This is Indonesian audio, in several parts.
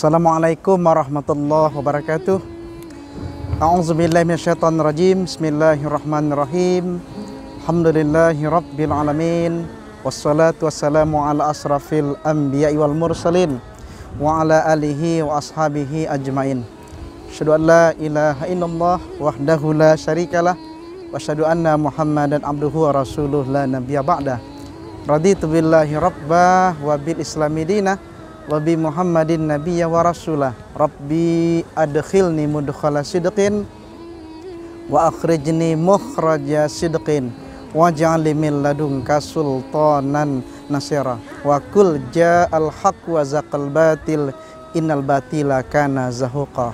Assalamualaikum warahmatullahi wabarakatuh. A'udzubillahi minasyaitonirrajim. Bismillahirrahmanirrahim. Alhamdulillahi rabbil alamin. Wassalatu wassalamu ala asrafil anbiya'i wal mursalin wa ala alihi wa ashabihi ajmain. Asyhadu an la ilaha illallah wahdahu la syarikalah wa asyhadu anna Muhammadan abduhu wa rasuluh la nabiyya ba'dah. Raditu billahi rabbah wa bil islami dinah wa bi Muhammadin nabiyya wa rasulah. Rabbi adkhilni mudkhala sidqin wa akhrijni mukhraja sidqin waj'al li min ladunka sultanan nasira wa qul ja'al haqq wa zaqal batil innal batila kana zahuqa.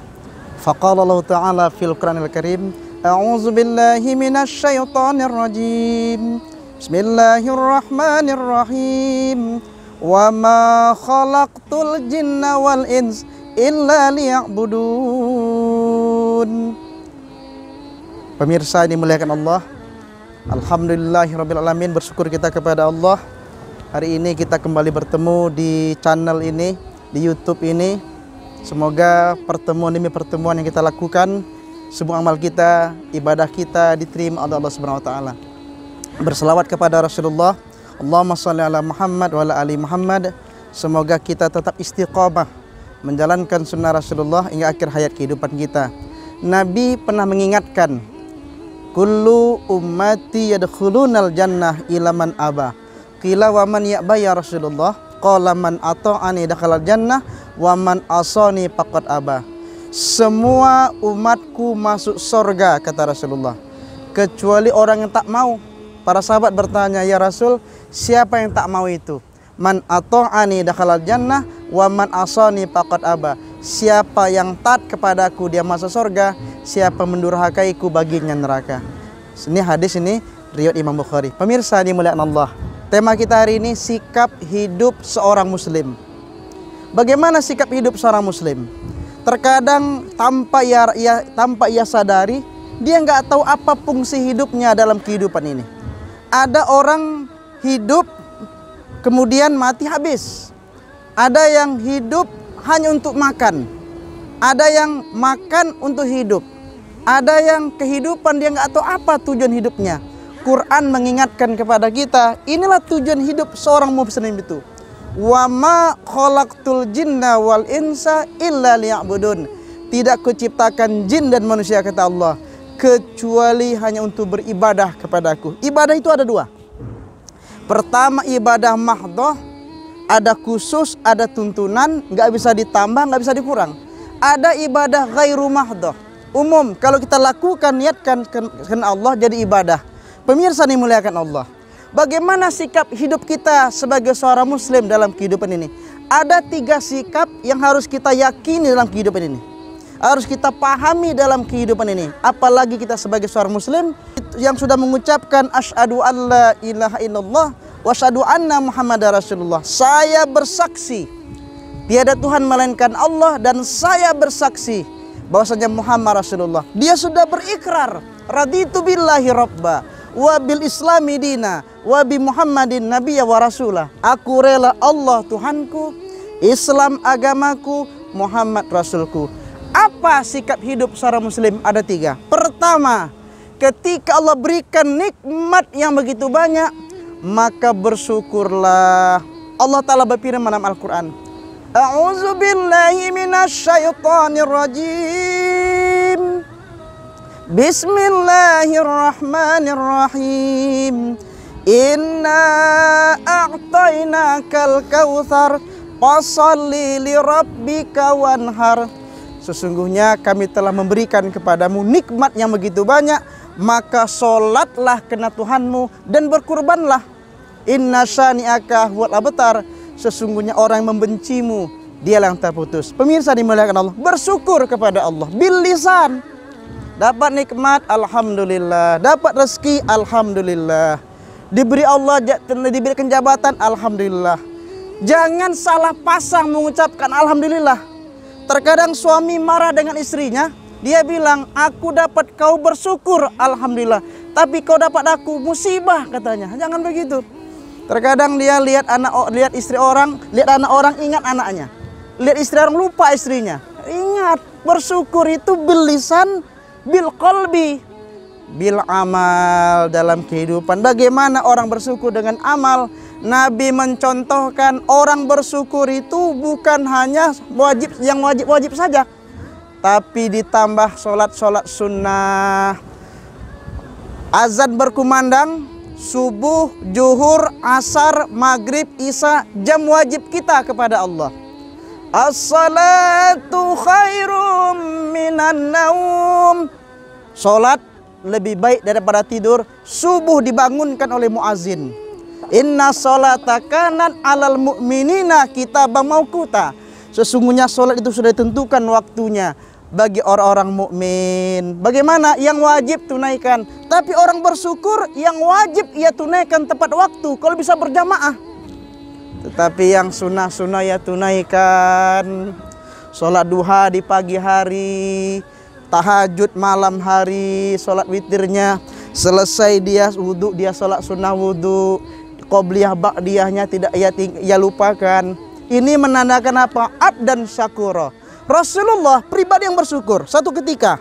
Faqala Allah ta'ala fil Qur'anil Karim, a'udzu billahi minasy syaithanir rajim. Bismillahirrahmanirrahim. Wa ma khalaqtul jinna wal ins illa liya'budun. Pemirsa yang dimuliakan Allah, alhamdulillahirabbil alamin, bersyukur kita kepada Allah. Hari ini kita kembali bertemu di channel ini, di YouTube ini. Semoga pertemuan demi pertemuan yang kita lakukan, semua amal kita, ibadah kita diterima oleh Allah Subhanahu wa taala. Berselawat kepada Rasulullah, Allahumma sholli ala Muhammad wa ala ali Muhammad. Semoga kita tetap istiqamah menjalankan sunnah Rasulullah hingga akhir hayat kehidupan kita. Nabi pernah mengingatkan, kullu ummati yadkhulunal jannah ila man aba. Qila wa man ya'ba ya Rasulullah? Qala man ata'ani dakhalal jannah wa man asani faqad aba. Semua umatku masuk surga, kata Rasulullah, kecuali orang yang tak mau. Para sahabat bertanya, ya Rasul, siapa yang tak mau itu? Man ata'ani dakhalal jannah wa man asani faqad aba. Siapa yang taat kepadaku dia masuk surga, siapa mendurhakaiku baginya neraka. Ini hadis ini riwayat Imam Bukhari. Pemirsa dimuliakan Allah, tema kita hari ini sikap hidup seorang muslim. Bagaimana sikap hidup seorang muslim? Terkadang tanpa ia sadari, dia nggak tahu apa fungsi hidupnya dalam kehidupan ini. Ada orang hidup kemudian mati habis. Ada yang hidup hanya untuk makan. Ada yang makan untuk hidup. Ada yang kehidupan dia nggak tahu apa tujuan hidupnya. Quran mengingatkan kepada kita, inilah tujuan hidup seorang muslim itu. Wa ma khalaqtul jinna wal insa illa liya'budun. Tidak kuciptakan jin dan manusia, kata Allah, kecuali hanya untuk beribadah kepadaku. Ibadah itu ada dua. Pertama, ibadah mahdhah, ada khusus, ada tuntunan, nggak bisa ditambah, nggak bisa dikurang. Ada ibadah ghairu mahdhah, umum, kalau kita lakukan, niatkan karena Allah, jadi ibadah. Pemirsa dimuliakan Allah, bagaimana sikap hidup kita sebagai seorang muslim dalam kehidupan ini? Ada 3 sikap yang harus kita yakini dalam kehidupan ini, harus kita pahami dalam kehidupan ini. Apalagi kita sebagai seorang muslim yang sudah mengucapkan asyhadu alla ilaha illallah wa asyhadu anna Muhammadar Rasulullah. Saya bersaksi tiada Tuhan melainkan Allah, dan saya bersaksi bahwasanya Muhammad Rasulullah. Dia sudah berikrar, raditu billahi rabba wa bil islami dina wa bi Muhammadin nabiyya wa rasulah. Aku rela Allah Tuhanku, Islam agamaku, Muhammad Rasulku. Apa sikap hidup seorang muslim? Ada 3. Pertama, ketika Allah berikan nikmat yang begitu banyak, maka bersyukurlah. Allah Ta'ala berfirman dalam Al-Quran, a'udzu billahi minasy syaithanir rajim. Bismillahirrahmanirrahim. Inna a'tainakal kautsar fasholli li rabbika wanhar. Sesungguhnya kami telah memberikan kepadamu nikmat yang begitu banyak, maka sholatlah kena Tuhanmu dan berkurbanlah. Inna syani'aka huwal abtar. Sesungguhnya orang yang membencimu, dialah yang terputus. Pemirsa dimuliakan Allah, bersyukur kepada Allah bil lisan. Dapat nikmat, alhamdulillah. Dapat rezeki, alhamdulillah. Diberi Allah, diberikan jabatan, alhamdulillah. Jangan salah pasang mengucapkan alhamdulillah. Terkadang suami marah dengan istrinya, dia bilang, aku dapat kau bersyukur, alhamdulillah, tapi kau dapat aku musibah, katanya. Jangan begitu. Terkadang dia lihat istri orang, lihat anak orang, ingat anaknya. Lihat istri orang, lupa istrinya. Ingat, bersyukur itu bil lisan, bil qalbi, bil amal dalam kehidupan. Bagaimana orang bersyukur dengan amal? Nabi mencontohkan orang bersyukur itu bukan hanya wajib, yang wajib-wajib saja, tapi ditambah sholat-sholat sunnah. Azan berkumandang, subuh, zuhur, asar, maghrib, isya, jam wajib kita kepada Allah. As-salatu khairum minan naum. Sholat lebih baik daripada tidur. Subuh dibangunkan oleh muazin. Inna sholata kanat alal mu'minina kitabam mauquta. Sesungguhnya sholat itu sudah ditentukan waktunya bagi orang-orang mukmin. Bagaimana? Yang wajib tunaikan. Tapi orang bersyukur yang wajib ia tunaikan tepat waktu kalau bisa berjamaah. Tetapi yang sunnah-sunnah ya tunaikan. Sholat duha di pagi hari, tahajud malam hari, sholat witirnya. Selesai dia wudhu, dia sholat sunnah wudhu. Qobliyah ba'diyahnya tidak ia lupakan. Ini menandakan apa? Abdan syakura. Rasulullah pribadi yang bersyukur. Satu ketika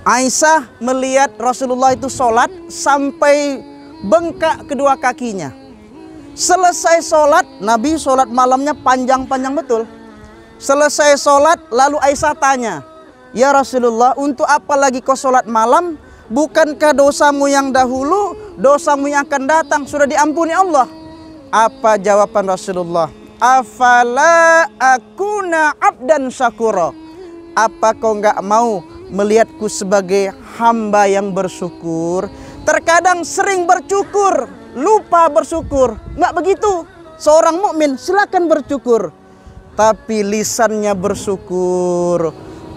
Aisyah melihat Rasulullah itu sholat sampai bengkak kedua kakinya. Selesai sholat, Nabi sholat malamnya panjang-panjang betul. Selesai sholat, lalu Aisyah tanya, ya Rasulullah, untuk apa lagi kau sholat malam? Bukankah dosamu yang dahulu, dosamu yang akan datang sudah diampuni Allah? Apa jawaban Rasulullah? Afala akuna abdan syakura. Apa kau nggak mau melihatku sebagai hamba yang bersyukur? Terkadang sering bersyukur, lupa bersyukur. Nggak begitu. Seorang mukmin silakan bersyukur, tapi lisannya bersyukur.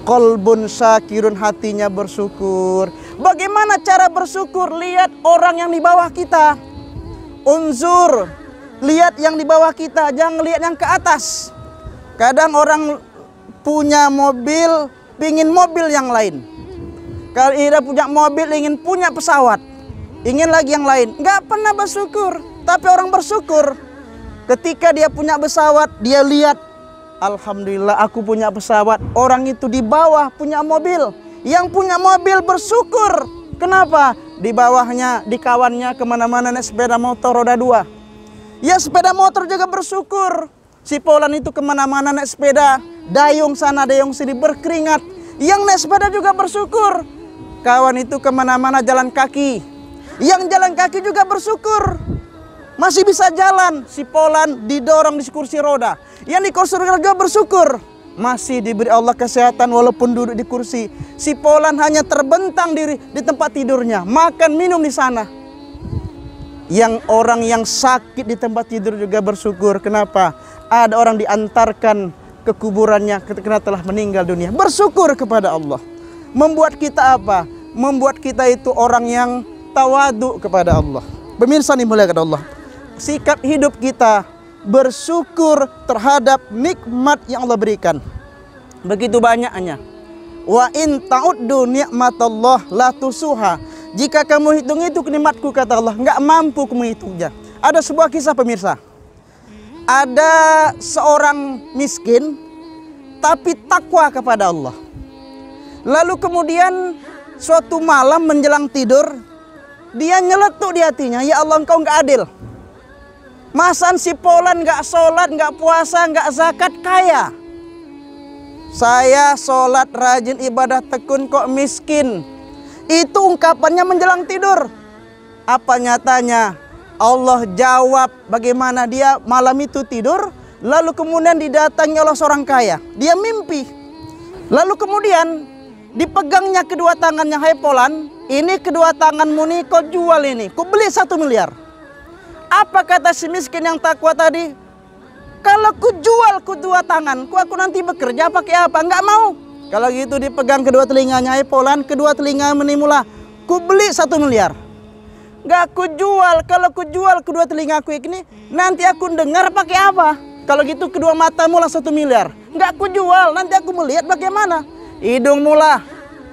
Qalbun syakirun, hatinya bersyukur. Bagaimana cara bersyukur? Lihat orang yang di bawah kita. Unzur, lihat yang di bawah kita, jangan lihat yang ke atas. Kadang orang punya mobil, pingin mobil yang lain. Kalau ia punya mobil, ingin punya pesawat, ingin lagi yang lain. Nggak pernah bersyukur. Tapi orang bersyukur ketika dia punya pesawat, dia lihat, alhamdulillah aku punya pesawat. Orang itu di bawah punya mobil. Yang punya mobil bersyukur. Kenapa? Di bawahnya, di kawannya kemana-mana naik sepeda motor roda 2. Ya sepeda motor juga bersyukur. Si Polan itu kemana-mana naik sepeda, dayung sana dayung sini berkeringat. Yang naik sepeda juga bersyukur. Kawan itu kemana-mana jalan kaki. Yang jalan kaki juga bersyukur. Masih bisa jalan. Si Polan didorong di kursi roda. Yang di kursi roda juga bersyukur. Masih diberi Allah kesehatan walaupun duduk di kursi. Si Polan hanya terbentang di tempat tidurnya. Makan minum di sana. Yang orang yang sakit di tempat tidur juga bersyukur. Kenapa? Ada orang diantarkan ke kuburannya ketika telah meninggal dunia. Bersyukur kepada Allah. Membuat kita apa? Membuat kita itu orang yang tawadu kepada Allah. Pemirsa dimuliakan Allah. Sikap hidup kita bersyukur terhadap nikmat yang Allah berikan. Begitu banyaknya. Wa in ta'uddu ni'matallah la tusuha. Jika kamu hitung-hitung nikmatku, kata Allah, nggak mampu kamu hitungnya. Ada sebuah kisah pemirsa. Ada seorang miskin tapi takwa kepada Allah. Lalu kemudian suatu malam menjelang tidur, dia nyeletuk di hatinya, ya Allah engkau nggak adil. Masan si Polan nggak sholat, nggak puasa, nggak zakat, kaya. Saya sholat, rajin ibadah tekun, kok miskin. Itu ungkapannya menjelang tidur. Apa nyatanya? Allah jawab bagaimana dia malam itu tidur, lalu kemudian didatangi oleh seorang kaya. Dia mimpi. Lalu kemudian dipegangnya kedua tangannya, hai Polan, ini kedua tanganmu nih kau jual ini, kau beli 1 miliar. Apa kata si miskin yang takwa tadi? Kalau ku jual kedua tanganku, aku nanti bekerja pakai apa? Enggak mau. Kalau gitu dipegang kedua telinganya, hai Polan, kedua telinga menimula, ku beli 1 miliar. Enggak ku jual. Kalau ku jual kedua telingaku ini, nanti aku dengar pakai apa? Kalau gitu kedua matamu lah 1 miliar. Enggak ku jual, nanti aku melihat bagaimana? Hidung mula.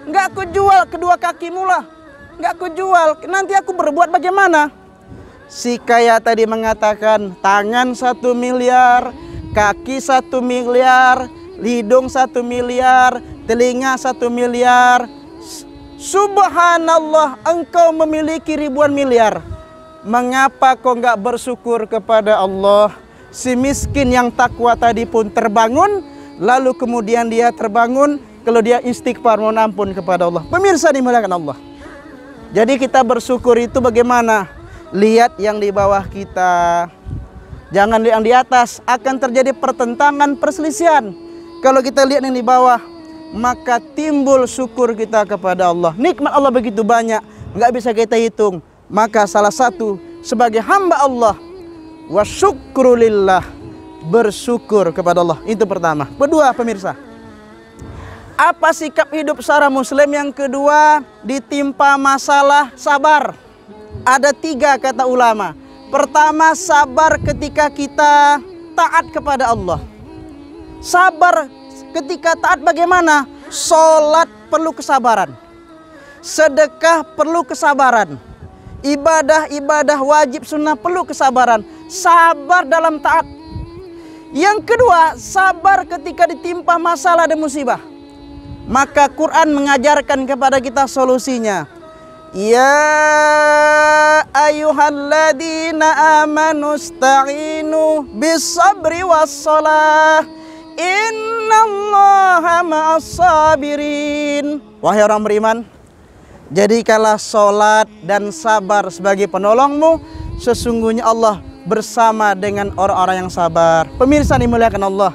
Enggak ku jual, kedua kaki mula. Enggak ku jual, nanti aku berbuat bagaimana? Si kaya tadi mengatakan, tangan 1 miliar, kaki 1 miliar, hidung 1 miliar, telinga 1 miliar. Subhanallah, engkau memiliki ribuan miliar. Mengapa kau nggak bersyukur kepada Allah? Si miskin yang takwa tadi pun terbangun, lalu kemudian dia terbangun kalau dia istighfar mohon ampun kepada Allah. Pemirsa dimuliakan Allah. Jadi kita bersyukur itu bagaimana? Lihat yang di bawah kita, jangan lihat yang di atas. Akan terjadi pertentangan, perselisihan. Kalau kita lihat yang di bawah, maka timbul syukur kita kepada Allah. Nikmat Allah begitu banyak, nggak bisa kita hitung. Maka salah satu sebagai hamba Allah, wa syukrulillah, bersyukur kepada Allah. Itu pertama. Kedua pemirsa, apa sikap hidup seorang muslim? Yang kedua, ditimpa masalah sabar. Ada 3 kata ulama. Pertama, sabar ketika kita taat kepada Allah. Sabar ketika taat bagaimana? Sholat perlu kesabaran, sedekah perlu kesabaran, ibadah wajib sunnah perlu kesabaran. Sabar dalam taat. Yang kedua, sabar ketika ditimpa masalah dan musibah. Maka Quran mengajarkan kepada kita solusinya. Ya ayyuhalladzina amanu ista'inu bis-sabri was-shalah. Innallaha ma'as-sabirin. Wahai orang beriman, jadikanlah sholat dan sabar sebagai penolongmu. Sesungguhnya Allah bersama dengan orang-orang yang sabar. Pemirsa dimuliakan Allah,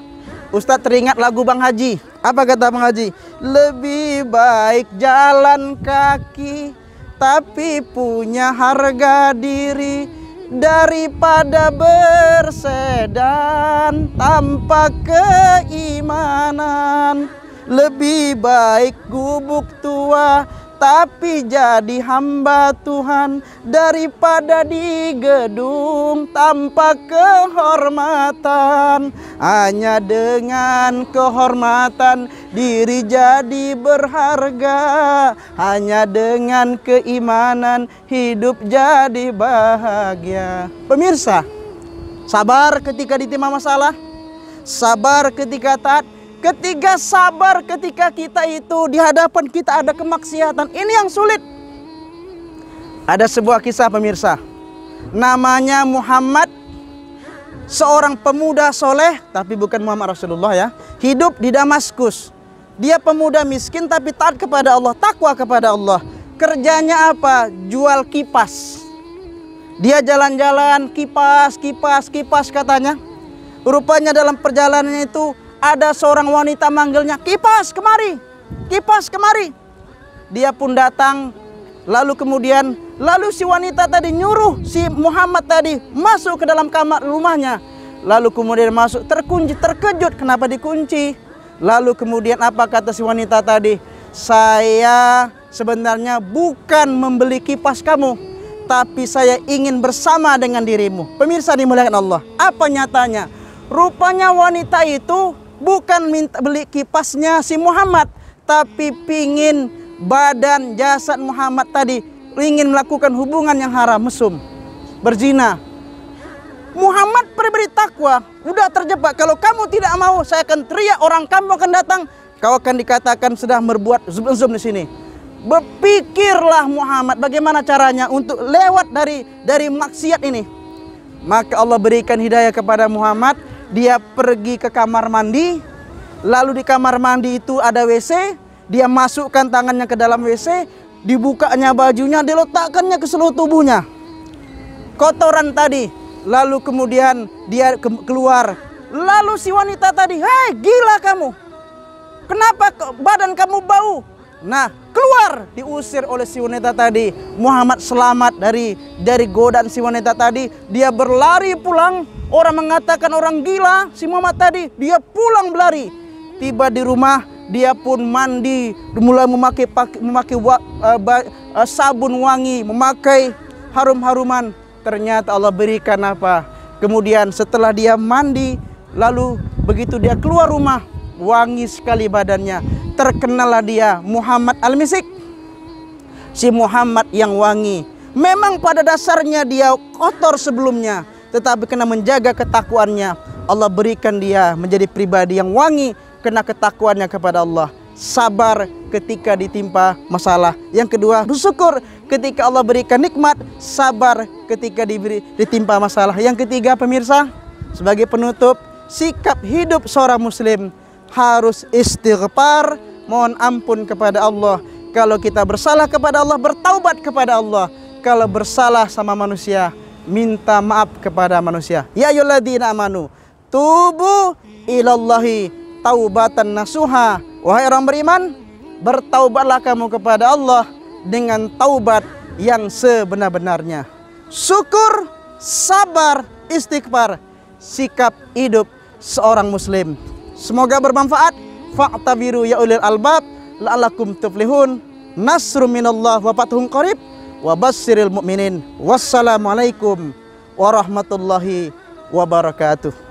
Ustadz teringat lagu Bang Haji. Apa kata Bang Haji? Lebih baik jalan kaki tapi punya harga diri daripada bersedan tanpa keimanan. Lebih baik gubuk tua tapi jadi hamba Tuhan daripada di gedung tanpa kehormatan. Hanya dengan kehormatan diri jadi berharga. Hanya dengan keimanan hidup jadi bahagia. Pemirsa, sabar ketika ditimpa masalah, sabar ketika taat. Ketiga, sabar ketika kita itu di hadapan kita ada kemaksiatan. Ini yang sulit. Ada sebuah kisah pemirsa, namanya Muhammad, seorang pemuda soleh, tapi bukan Muhammad Rasulullah ya. Hidup di Damaskus. Dia pemuda miskin tapi taat kepada Allah, takwa kepada Allah. Kerjanya apa? Jual kipas. Dia jalan-jalan, kipas katanya. Rupanya dalam perjalanannya itu ada seorang wanita manggilnya, kipas kemari, kipas kemari. Dia pun datang, lalu si wanita tadi nyuruh si Muhammad tadi masuk ke dalam kamar rumahnya. Lalu kemudian masuk, terkunci, terkejut kenapa dikunci. Lalu kemudian apa kata si wanita tadi? Saya sebenarnya bukan membeli kipas kamu, tapi saya ingin bersama dengan dirimu. Pemirsa dimuliakan Allah, apa nyatanya? Rupanya wanita itu bukan minta beli kipasnya si Muhammad, tapi pingin badan jasad Muhammad tadi, ingin melakukan hubungan yang haram, mesum, berzina. Muhammad pribadi takwa, udah terjebak. Kalau kamu tidak mau, saya akan teriak, orang kamu akan datang, kau akan dikatakan sedang berbuat zum di sini. Berpikirlah Muhammad bagaimana caranya untuk lewat dari maksiat ini. Maka Allah berikan hidayah kepada Muhammad. Dia pergi ke kamar mandi, lalu di kamar mandi itu ada WC. Dia masukkan tangannya ke dalam WC, dibukanya bajunya, diletakkannya ke seluruh tubuhnya, kotoran tadi. Lalu kemudian dia keluar. Lalu si wanita tadi, hei gila kamu, kenapa badan kamu bau? Nah, keluar, diusir oleh si wanita tadi. Muhammad selamat dari godaan si wanita tadi. Dia berlari pulang. Orang mengatakan orang gila si Muhammad tadi. Dia pulang berlari. Tiba di rumah, dia pun mandi, mulai memakai sabun wangi, memakai harum-haruman. Ternyata Allah berikan apa? Kemudian setelah dia mandi, lalu begitu dia keluar rumah, wangi sekali badannya. Terkenalah dia Muhammad Al-Misik, si Muhammad yang wangi. Memang pada dasarnya dia kotor sebelumnya, tetapi kena menjaga ketakwaannya. Allah berikan dia menjadi pribadi yang wangi kena ketakuannya kepada Allah. Sabar ketika ditimpa masalah. Yang kedua, bersyukur ketika Allah berikan nikmat. Sabar ketika ditimpa masalah. Yang ketiga, pemirsa, sebagai penutup, sikap hidup seorang muslim harus istighfar, mohon ampun kepada Allah. Kalau kita bersalah kepada Allah, bertaubat kepada Allah. Kalau bersalah sama manusia, minta maaf kepada manusia. Ya ayyuhalladzina amanu tubu ilallahi taubatan nasuha. Wahai orang beriman, bertaubatlah kamu kepada Allah dengan taubat yang sebenar-benarnya. Syukur, sabar, istighfar, sikap hidup seorang muslim. Semoga bermanfaat. Fa'tabiru ya ulil albab la'alakum tuflihun. Nasrum minallah wa fathun qarib wa basyiril mu'minin. Wassalamualaikum warahmatullahi wabarakatuh.